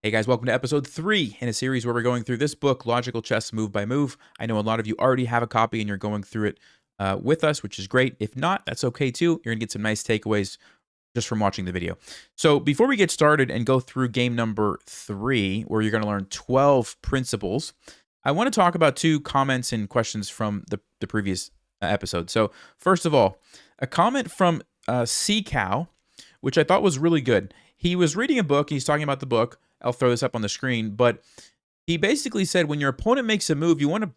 Hey guys, welcome to episode 3 in a series where we're going through this book, Logical Chess Move by Move. I know a lot of you already have a copy and you're going through it with us, which is great. If not, that's okay too. You're going to get some nice takeaways just from watching the video. So before we get started and go through game number 3, where you're going to learn 12 principles, I want to talk about 2 comments and questions from the previous episode. So first of all, a comment from C-Cow, which I thought was really good. He was reading a book, he's talking about the book. I'll throw this up on the screen, but he basically said when your opponent makes a move, you want to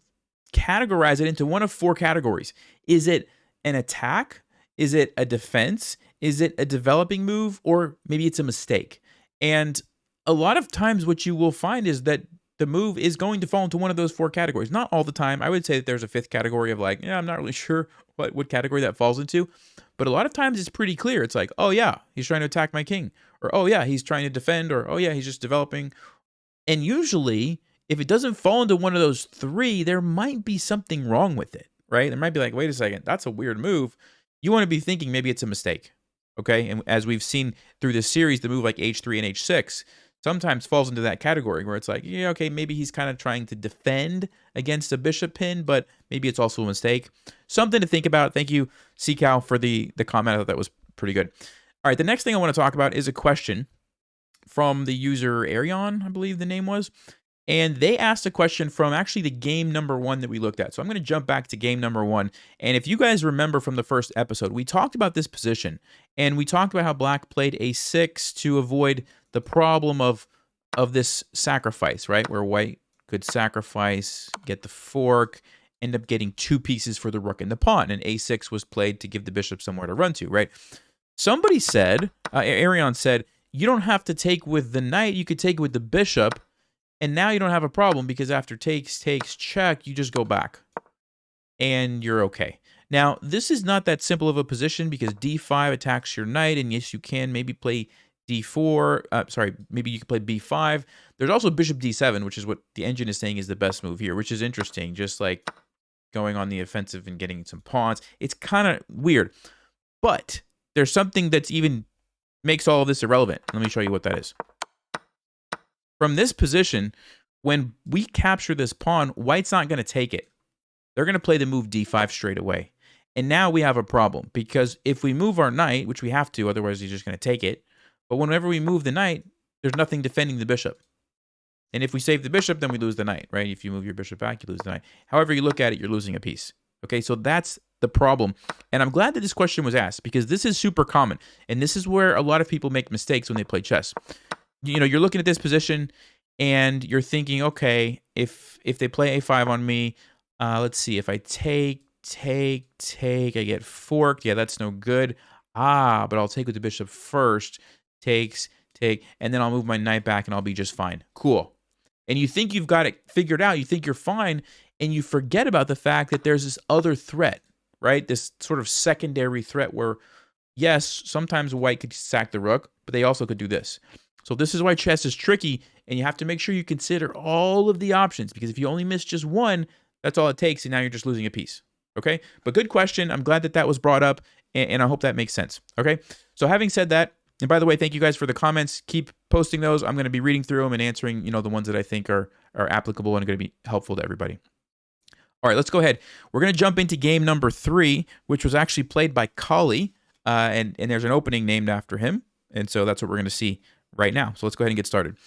categorize it into one of 4 categories. Is it an attack? Is it a defense? Is it a developing move? Or maybe it's a mistake? And a lot of times what you will find is that the move is going to fall into one of those 4 categories. Not all the time. I would say that there's a 5th category of like, yeah, I'm not really sure what category that falls into. But a lot of times it's pretty clear. It's like, oh yeah, he's trying to attack my king. Or, oh yeah, he's trying to defend. Or, oh yeah, he's just developing. And usually, if it doesn't fall into one of those 3, there might be something wrong with it, right? There might be like, wait a second, that's a weird move. You want to be thinking maybe it's a mistake, okay? And as we've seen through this series, the move like h3 and h6 sometimes falls into that category where it's like, yeah, okay, maybe he's kind of trying to defend against a bishop pin, but maybe it's also a mistake. Something to think about. Thank you, C-Cow, for the comment. I thought that was pretty good. All right, the next thing I want to talk about is a question from the user Arion, I believe the name was. And they asked a question from actually the game number 1 that we looked at. So I'm going to jump back to game number 1. And if you guys remember from the first episode, we talked about this position. And we talked about how black played a6 to avoid the problem of this sacrifice, right? Where white could sacrifice, get the fork, end up getting 2 pieces for the rook and the pawn. And a6 was played to give the bishop somewhere to run to, right? Somebody said, Arion said, you don't have to take with the knight. You could take with the bishop. And now you don't have a problem because after takes, check, you just go back. And you're okay. Now, this is not that simple of a position because d5 attacks your knight. And yes, you can maybe play d4. Maybe you can play b5. There's also bishop d7, which is what the engine is saying is the best move here, which is interesting. Just like going on the offensive and getting some pawns. It's kind of weird. But there's something that's even makes all of this irrelevant. Let me show you what that is. From this position, when we capture this pawn, white's not going to take it. They're going to play the move d5 straight away. And now we have a problem because if we move our knight, which we have to, otherwise he's just going to take it. But whenever we move the knight, there's nothing defending the bishop. And if we save the bishop, then we lose the knight, right? If you move your bishop back, you lose the knight. However you look at it, you're losing a piece. Okay, so that's the problem. And I'm glad that this question was asked because this is super common. And this is where a lot of people make mistakes when they play chess. You know, you're looking at this position and you're thinking, okay, if they play a5 on me, let's see, if I take, I get forked. Yeah, that's no good. But I'll take with the bishop first. Takes, take, and then I'll move my knight back and I'll be just fine. Cool. And you think you've got it figured out. You think you're fine. And you forget about the fact that there's this other threat, right? This sort of secondary threat where, yes, sometimes white could sack the rook, but they also could do this. So this is why chess is tricky, and you have to make sure you consider all of the options, because if you only miss just one, that's all it takes, and now you're just losing a piece, okay? But good question. I'm glad that that was brought up, and I hope that makes sense, okay? So having said that, and by the way, thank you guys for the comments. Keep posting those. I'm going to be reading through them and answering, the ones that I think are applicable and going to be helpful to everybody. All right, let's go ahead. We're going to jump into game number 3, which was actually played by Colle, and there's an opening named after him, and so that's what we're going to see right now. So let's go ahead and get started.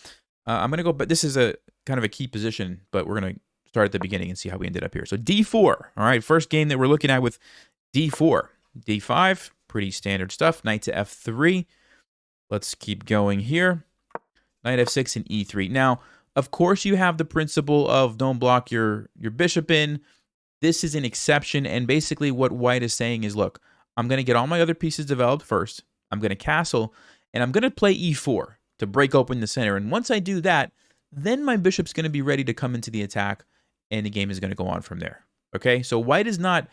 I'm going to go, but this is a kind of a key position, but we're going to start at the beginning and see how we ended up here. So d4, all right, first game that we're looking at with d4. d5, pretty standard stuff. Knight to f3. Let's keep going here. Knight f6 and e3. Now, of course, you have the principle of don't block your bishop in. This is an exception, and basically what white is saying is, look, I'm going to get all my other pieces developed first. I'm going to castle, and I'm going to play e4 to break open the center. And once I do that, then my bishop's going to be ready to come into the attack, and the game is going to go on from there. Okay? So white is not,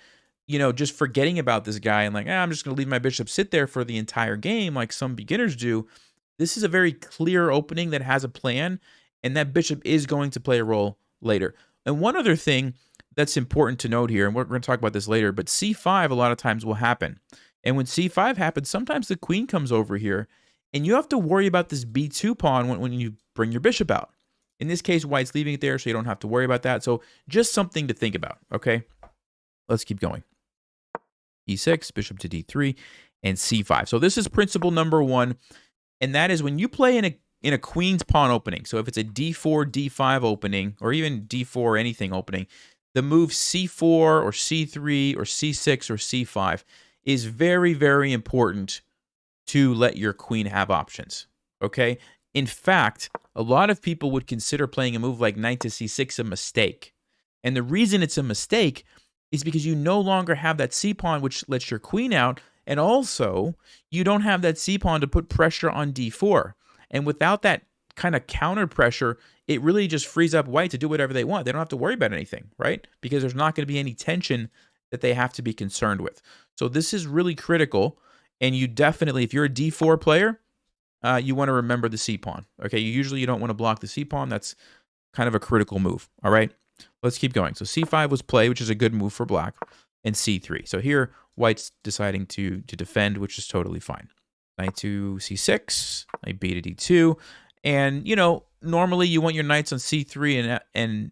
just forgetting about this guy and like, I'm just going to leave my bishop sit there for the entire game like some beginners do. This is a very clear opening that has a plan, and that bishop is going to play a role later. And one other thing that's important to note here, and we're going to talk about this later, but c5 a lot of times will happen. And when c5 happens, sometimes the queen comes over here, And you have to worry about this b2 pawn when you bring your bishop out. In this case, white's leaving it there, so you don't have to worry about that. So just something to think about, okay? Let's keep going. e6, bishop to d3, and c5. So this is principle number 1, and that is when you play in a queen's pawn opening, so if it's a d4, d5 opening, or even d4 or anything opening, the move c4 or c3 or c6 or c5 is very, very important to let your queen have options, okay? In fact, a lot of people would consider playing a move like knight to c6 a mistake. And the reason it's a mistake is because you no longer have that c-pawn which lets your queen out, and also you don't have that c-pawn to put pressure on d4. And without that kind of counter pressure, it really just frees up white to do whatever they want. They don't have to worry about anything, right? Because there's not going to be any tension that they have to be concerned with. So this is really critical. And you definitely, if you're a d4 player, you want to remember the c-pawn. Okay, you don't want to block the c-pawn. That's kind of a critical move. All right, let's keep going. So c5 was play, which is a good move for black, and c3. So here, white's deciding to defend, which is totally fine. Knight to c6, knight b to d2. And, normally you want your knights on c3 and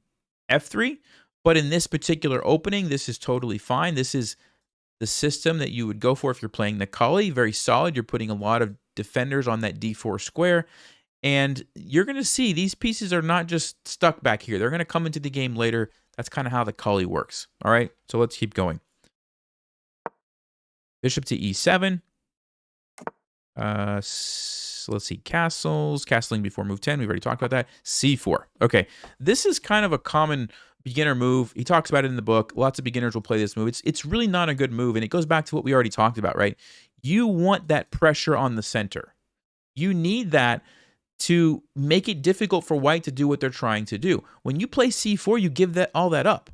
f3, but in this particular opening, this is totally fine. This is the system that you would go for if you're playing the Colle. Very solid. You're putting a lot of defenders on that d4 square. And you're going to see these pieces are not just stuck back here. They're going to come into the game later. That's kind of how the Colle works. All right, so let's keep going. Bishop to e7. So let's see, castling before move 10. We've already talked about that. c4. Okay, this is kind of a common beginner move. He talks about it in the book. Lots of beginners will play this move. It's really not a good move, and it goes back to what we already talked about, right? You want that pressure on the center. You need that to make it difficult for white to do what they're trying to do. When you play c4, you give all that up.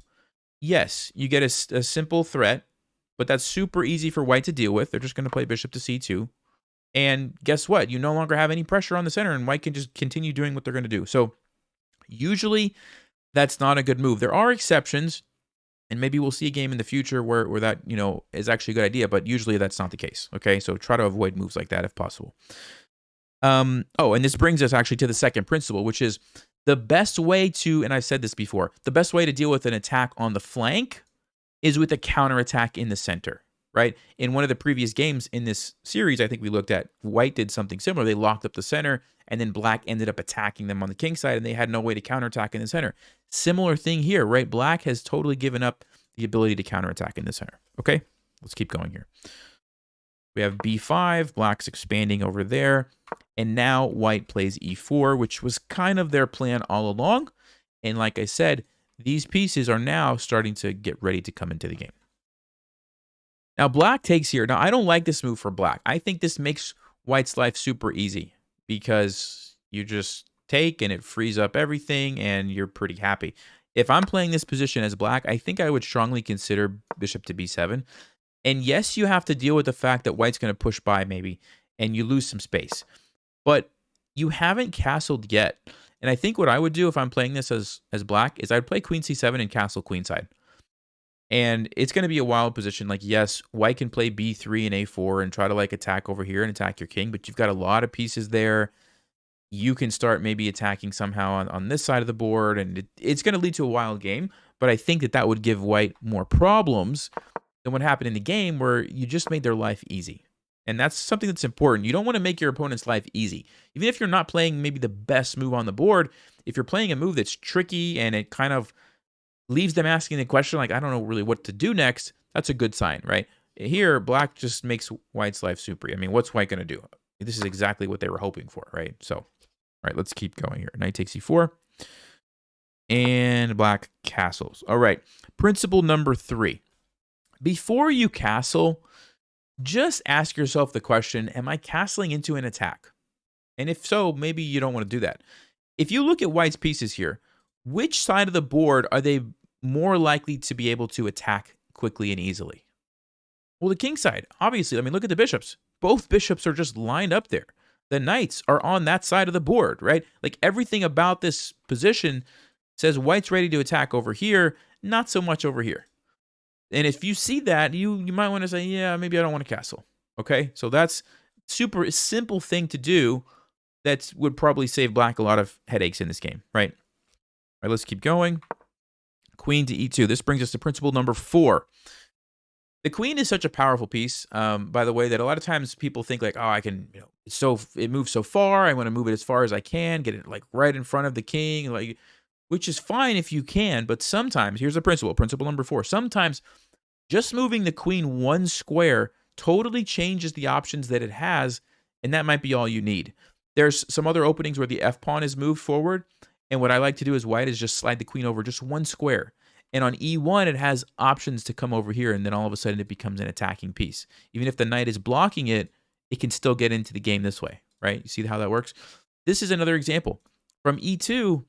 Yes, you get a simple threat, but that's super easy for white to deal with. They're just going to play bishop to c2. And guess what? You no longer have any pressure on the center, and white can just continue doing what they're going to do. So usually that's not a good move. There are exceptions, and maybe we'll see a game in the future where that, is actually a good idea, but usually that's not the case, okay? So try to avoid moves like that if possible. And this brings us actually to the second principle, which is the best way to, and I've said this before, the best way to deal with an attack on the flank is with a counterattack in the center, right? In one of the previous games in this series, I think we looked at, white did something similar. They locked up the center, and then black ended up attacking them on the king side, and they had no way to counterattack in the center. Similar thing here, right? Black has totally given up the ability to counterattack in the center. Okay, let's keep going here. We have b5, black's expanding over there, and now white plays e4, which was kind of their plan all along. And like I said, these pieces are now starting to get ready to come into the game. Now, black takes here. Now, I don't like this move for black. I think this makes white's life super easy because you just take and it frees up everything and you're pretty happy. If I'm playing this position as black, I think I would strongly consider bishop to b7. And yes, you have to deal with the fact that white's going to push by maybe and you lose some space. But you haven't castled yet. And I think what I would do if I'm playing this as black is I'd play queen c7 and castle queenside. And it's going to be a wild position. Like, yes, white can play b3 and a4 and try to attack over here and attack your king, but you've got a lot of pieces there. You can start maybe attacking somehow on this side of the board, and it's going to lead to a wild game. But I think that would give white more problems than what happened in the game where you just made their life easy. And that's something that's important. You don't want to make your opponent's life easy. Even if you're not playing maybe the best move on the board, if you're playing a move that's tricky and it kind of leaves them asking the question, like, I don't know really what to do next, that's a good sign, right? Here, black just makes white's life super. I mean, what's white going to do? This is exactly what they were hoping for, right? So, all right, let's keep going here. Knight takes e4. And black castles. All right, principle number 3. Before you castle, just ask yourself the question, am I castling into an attack? And if so, maybe you don't want to do that. If you look at white's pieces here, which side of the board are they more likely to be able to attack quickly and easily? Well, the king side, obviously. I mean, look at the bishops. Both bishops are just lined up there. The knights are on that side of the board, right? Like, everything about this position says white's ready to attack over here, not so much over here. And if you see that, you might want to say, yeah, maybe I don't want to castle. Okay, so that's super simple thing to do that would probably save black a lot of headaches in this game, right? All right, let's keep going. Queen to e2. This brings us to principle number 4. The queen is such a powerful piece, by the way, that a lot of times people think like, oh, I can, it moves so far. I want to move it as far as I can, get it like right in front of the king, like, which is fine if you can. But sometimes, here's the principle, principle number 4. Sometimes just moving the queen one square totally changes the options that it has, and that might be all you need. There's some other openings where the f pawn is moved forward, and what I like to do as white is just slide the queen over just one square. And on e1, it has options to come over here, and then all of a sudden it becomes an attacking piece. Even if the knight is blocking it, it can still get into the game this way, right? You see how that works? This is another example. From e2,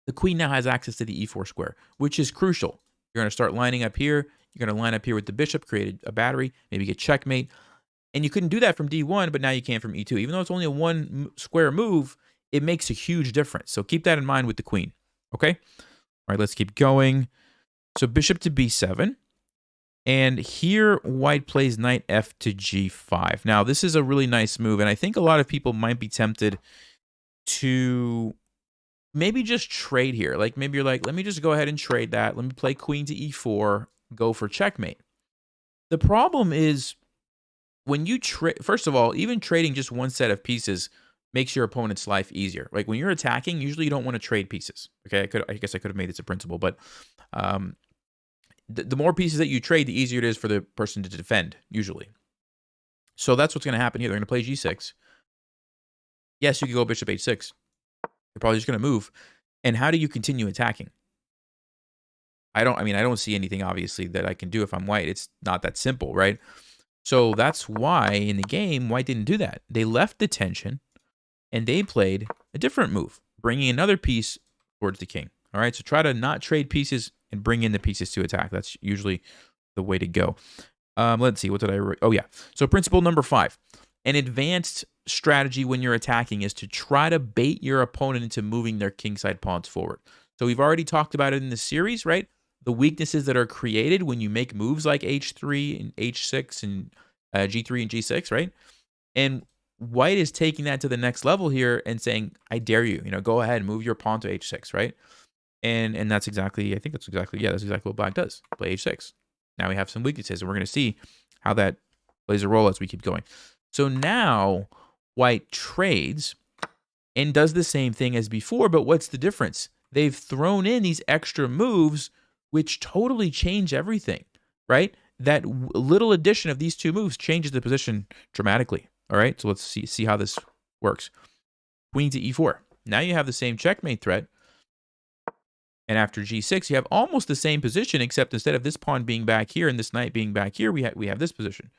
the queen now has access to the e4 square, which is crucial. You're going to start lining up here. You're going to line up here with the bishop, create a battery, maybe get checkmate. And you couldn't do that from d1, but now you can from e2. Even though it's only a one square move, it makes a huge difference. So keep that in mind with the queen, okay? All right, let's keep going. So bishop to b7. And here, white plays knight f to g5. Now, this is a really nice move, and I think a lot of people might be tempted to maybe just trade here. Like, maybe you're like, let me just go ahead and trade that. Let me play queen to e4, go for checkmate. The problem is, when you trade, first of all, even trading just one set of pieces makes your opponent's life easier. Like, when you're attacking, usually you don't want to trade pieces. Okay, I guess I could have made this a principle, but the more pieces that you trade, the easier it is for the person to defend, usually. So that's what's going to happen here. They're going to play g6. Yes, you could go bishop h6. You're probably just going to move. And how do you continue attacking? I don't see anything, obviously, that I can do if I'm white. It's not that simple, right? So that's why in the game, white didn't do that. They left the tension, and they played a different move, bringing another piece towards the king. All right, so try to not trade pieces and bring in the pieces to attack. That's usually the way to go. Let's see, what did I write? Oh, yeah. So principle number 5. An advanced strategy when you're attacking is to try to bait your opponent into moving their kingside pawns forward. So we've already talked about it in the series, right? The weaknesses that are created when you make moves like h3 and h6 and g3 and g6, right? And white is taking that to the next level here and saying, I dare you, go ahead, move your pawn to h6, right? And that's exactly, that's exactly what black does. Play h6. Now we have some weaknesses, and we're going to see how that plays a role as we keep going. So now white trades and does the same thing as before, but what's the difference? They've thrown in these extra moves, which totally change everything, right? That little addition of these two moves changes the position dramatically. All right, so let's see how this works. Queen to e4. Now you have the same checkmate threat. And after g6, you have almost the same position, except instead of this pawn being back here and this knight being back here, we have this position.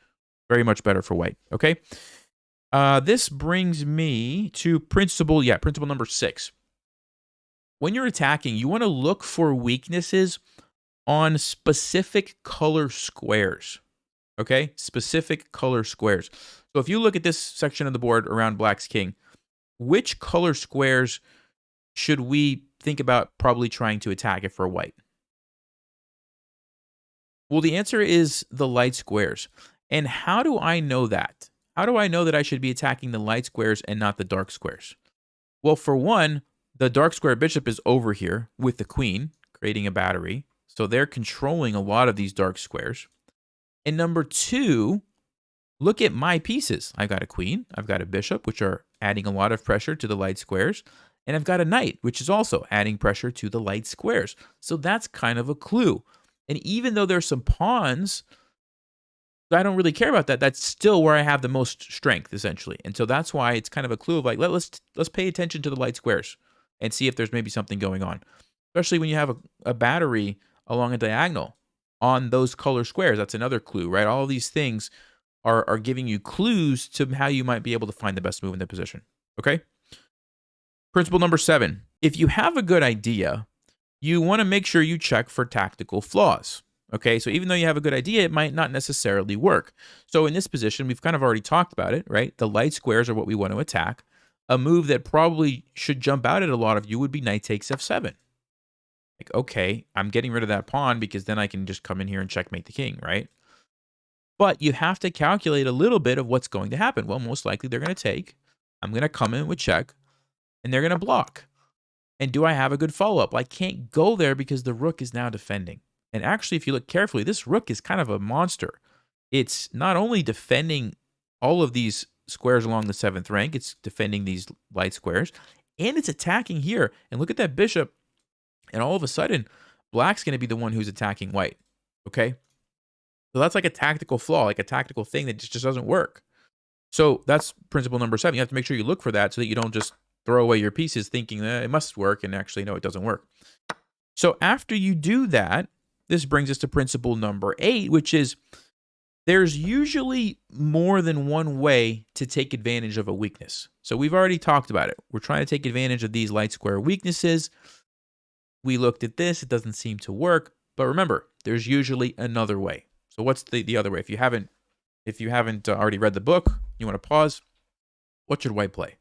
Very much better for white, okay? This brings me to principle number 6. When you're attacking, you want to look for weaknesses on specific color squares, okay? Specific color squares. So if you look at this section of the board around black's king, which color squares should we think about probably trying to attack if we're white? Well, the answer is the light squares. And how do I know that? How do I know that I should be attacking the light squares and not the dark squares? Well, for one, the dark square bishop is over here with the queen, creating a battery. So they're controlling a lot of these dark squares. And number 2, look at my pieces. I've got a queen, I've got a bishop, which are adding a lot of pressure to the light squares. And I've got a knight, which is also adding pressure to the light squares. So that's kind of a clue. And even though there's some pawns, I don't really care about that. That's still where I have the most strength, essentially. And so that's why it's kind of a clue of like, let's pay attention to the light squares and see if there's maybe something going on. Especially when you have a battery along a diagonal on those color squares. That's another clue, right? All of these things are giving you clues to how you might be able to find the best move in the position. Okay? Principle number 7. If you have a good idea, you want to make sure you check for tactical flaws. Okay, so even though you have a good idea, it might not necessarily work. So in this position, we've kind of already talked about it, right? The light squares are what we want to attack. A move that probably should jump out at a lot of you would be knight takes f7. Like, okay, I'm getting rid of that pawn because then I can just come in here and checkmate the king, right? But you have to calculate a little bit of what's going to happen. Well, most likely they're going to take. I'm going to come in with check, and they're going to block. And do I have a good follow-up? Well, I can't go there because the rook is now defending. And actually, if you look carefully, this rook is kind of a monster. It's not only defending all of these squares along the 7th rank, it's defending these light squares, and it's attacking here. And look at that bishop, and all of a sudden, black's going to be the one who's attacking white, okay? So that's like a tactical flaw, like a tactical thing that just doesn't work. So that's principle number 7. You have to make sure you look for that so that you don't just throw away your pieces thinking that it must work, and actually, no, it doesn't work. So after you do that, this brings us to principle number 8, which is there's usually more than one way to take advantage of a weakness. So we've already talked about it. We're trying to take advantage of these light square weaknesses. We looked at this. It doesn't seem to work. But remember, there's usually another way. So what's the other way? If you haven't already read the book, you want to pause, what should white play?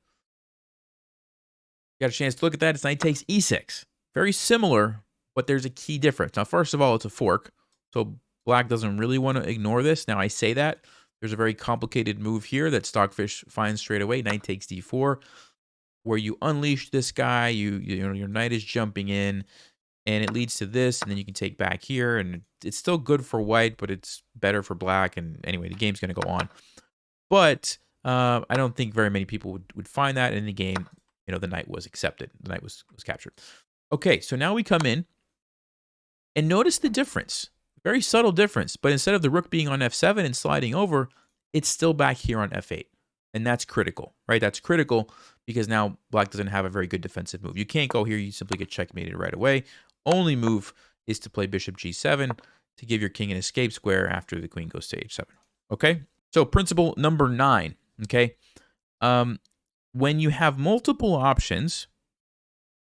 You got a chance to look at that. It's knight takes e6. Very similar, but there's a key difference. Now, first of all, it's a fork. So black doesn't really want to ignore this. Now, I say that. There's a very complicated move here that Stockfish finds straight away. Knight takes d4, where you unleash this guy. You know, your knight is jumping in, and it leads to this, and then you can take back here, and it's still good for white, but it's better for black. And anyway, the game's going to go on. But I don't think very many people would find that in the game. You know, the knight was accepted. The knight was captured. Okay, so now we come in, and notice the difference. Very subtle difference, but instead of the rook being on f7 and sliding over, it's still back here on f8. And that's critical, right? That's critical because now black doesn't have a very good defensive move. You can't go here. You simply get checkmated right away. Only move is to play bishop g7 to give your king an escape square after the queen goes to h7. Okay? So principle number 9, okay? When you have multiple options,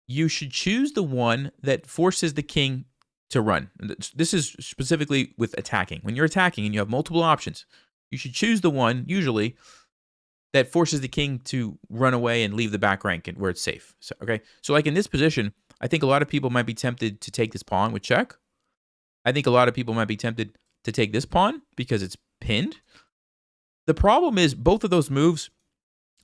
you should choose the one that forces the king to run. This is specifically with attacking. When you're attacking and you have multiple options, you should choose the one, usually, that forces the king to run away and leave the back rank where it's safe. So, okay? So like in this position, I think a lot of people might be tempted to take this pawn with check. I think a lot of people might be tempted to take this pawn because it's pinned. The problem is both of those moves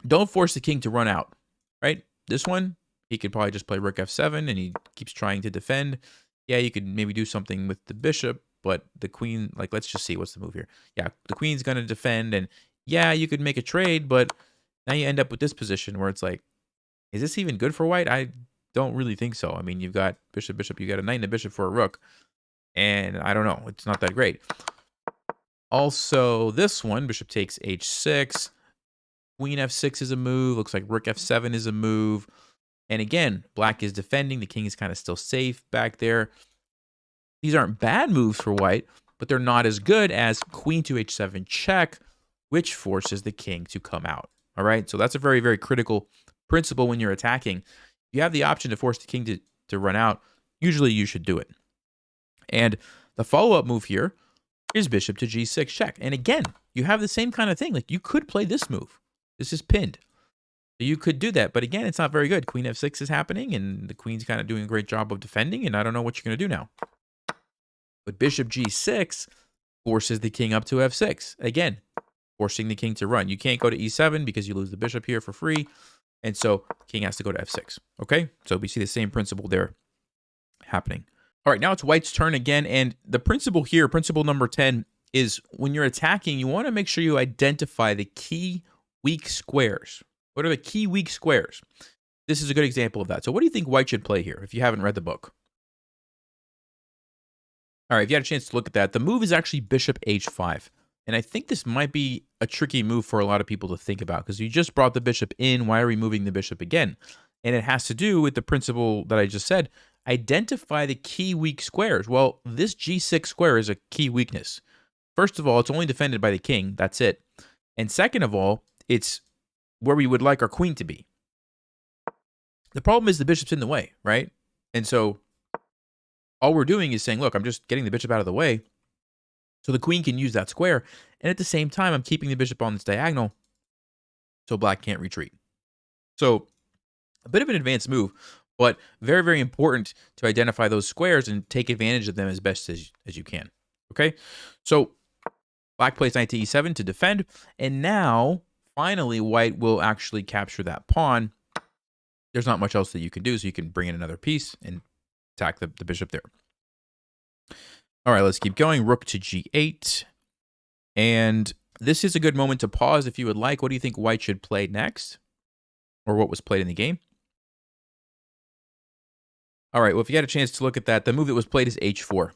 don't force the king to run out, right? This one, he could probably just play rook f7 and he keeps trying to defend. Yeah, you could maybe do something with the bishop, but the queen, like, let's just see what's the move here. Yeah, the queen's going to defend, and yeah, you could make a trade, but now you end up with this position where it's like, is this even good for white? I don't really think so. I mean, you've got bishop, bishop, you got a knight and a bishop for a rook, and I don't know, it's not that great. Also, this one, bishop takes h6, queen f6 is a move, looks like rook f7 is a move. And again, black is defending. The king is kind of still safe back there. These aren't bad moves for white, but they're not as good as queen to h7 check, which forces the king to come out. All right, so that's a very, very critical principle when you're attacking. You have the option to force the king to run out. Usually you should do it. And the follow-up move here is bishop to g6 check. And again, you have the same kind of thing. Like, you could play this move. This is pinned. You could do that, but again, it's not very good. Queen f6 is happening, and the queen's kind of doing a great job of defending, and I don't know what you're going to do now. But bishop g6 forces the king up to f6. Again, forcing the king to run. You can't go to e7 because you lose the bishop here for free, and so the king has to go to f6. Okay? So we see the same principle there happening. All right, now it's white's turn again, and the principle here, principle number 10, is when you're attacking, you want to make sure you identify the key weak squares. What are the key weak squares? This is a good example of that. So what do you think white should play here if you haven't read the book? All right, if you had a chance to look at that, the move is actually bishop h5. And I think this might be a tricky move for a lot of people to think about because you just brought the bishop in. Why are we moving the bishop again? And it has to do with the principle that I just said. Identify the key weak squares. Well, this g6 square is a key weakness. First of all, it's only defended by the king. That's it. And second of all, it's where we would like our queen to be. The problem is the bishop's in the way, right? And so all we're doing is saying, look, I'm just getting the bishop out of the way so the queen can use that square. And at the same time, I'm keeping the bishop on this diagonal so black can't retreat. So a bit of an advanced move, but very, very important to identify those squares and take advantage of them as best as you can. Okay? So Black plays knight to e7 to defend, and now, finally, white will actually capture that pawn. There's not much else that you can do, so you can bring in another piece and attack the bishop there. All right, let's keep going. Rook to g8. And this is a good moment to pause if you would like. What do you think white should play next? Or what was played in the game? All right, well, if you had a chance to look at that, the move that was played is h4.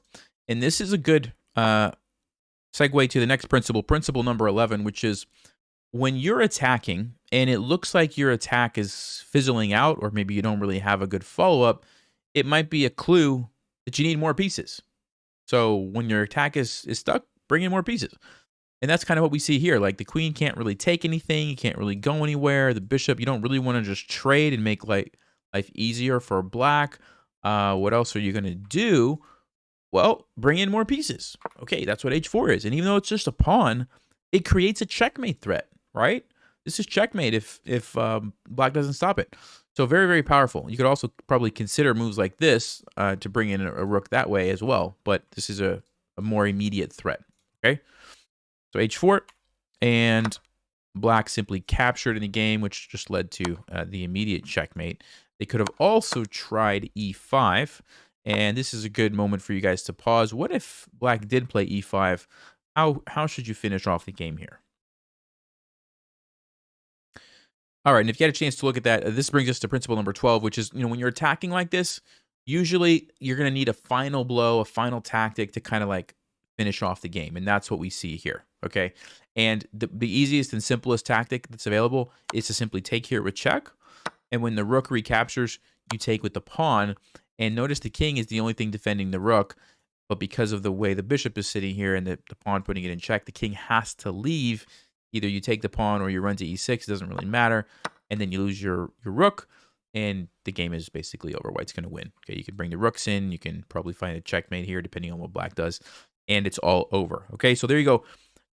And this is a good segue to the next principle, principle number 11, which is when you're attacking and it looks like your attack is fizzling out, or maybe you don't really have a good follow-up, it might be a clue that you need more pieces. So when your attack is stuck, bring in more pieces. And that's kind of what we see here. Like the queen can't really take anything. You can't really go anywhere. The bishop, you don't really want to just trade and make life easier for black. What else are you going to do? Well, bring in more pieces. Okay, that's what h4 is. And even though it's just a pawn, it creates a checkmate threat, right? This is checkmate if black doesn't stop it. So very, very powerful. You could also probably consider moves like this to bring in a rook that way as well. But this is a more immediate threat, okay? So h4, and black simply captured in the game, which just led to the immediate checkmate. They could have also tried e5, and this is a good moment for you guys to pause. What if black did play e5? How should you finish off the game here? All right, and if you had a chance to look at that, this brings us to principle number 12, which is, when you're attacking like this, usually you're going to need a final blow, a final tactic to kind of like finish off the game, and that's what we see here, okay? And the easiest and simplest tactic that's available is to simply take here with check, and when the rook recaptures, you take with the pawn, and notice the king is the only thing defending the rook, but because of the way the bishop is sitting here and the pawn putting it in check, the king has to leave. Either you take the pawn or you run to e6, it doesn't really matter, and then you lose your rook, and the game is basically over. White's going to win. Okay, you can bring the rooks in, you can probably find a checkmate here depending on what black does, and it's all over. Okay, so there you go.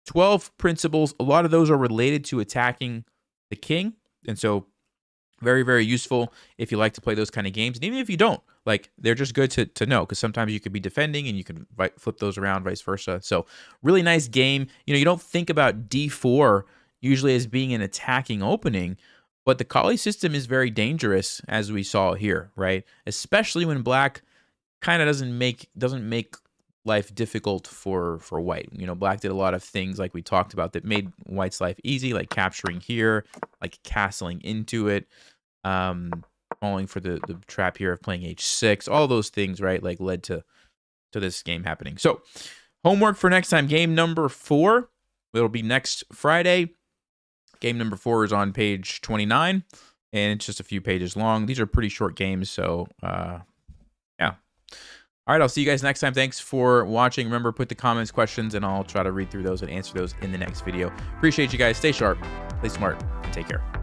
12 principles. A lot of those are related to attacking the king, and so very, very useful if you like to play those kind of games. And even if you don't, like, they're just good to know, because sometimes you could be defending and you can flip those around, vice versa. So really nice game. You don't think about d4 usually as being an attacking opening, but the Colle system is very dangerous, as we saw here, right? Especially when black kind of doesn't make life difficult for white. Black did a lot of things like we talked about that made white's life easy, like capturing here, like castling into it, falling for the trap here of playing h6. All those things, right, like led to this game happening. So homework for next time, game number 4. It'll be next Friday. Game number 4 is on page 29, and it's just a few pages long. These are pretty short games, so yeah. All right, I'll see you guys next time. Thanks for watching. Remember, put the comments, questions, and I'll try to read through those and answer those in the next video. Appreciate you guys. Stay sharp, play smart, and take care.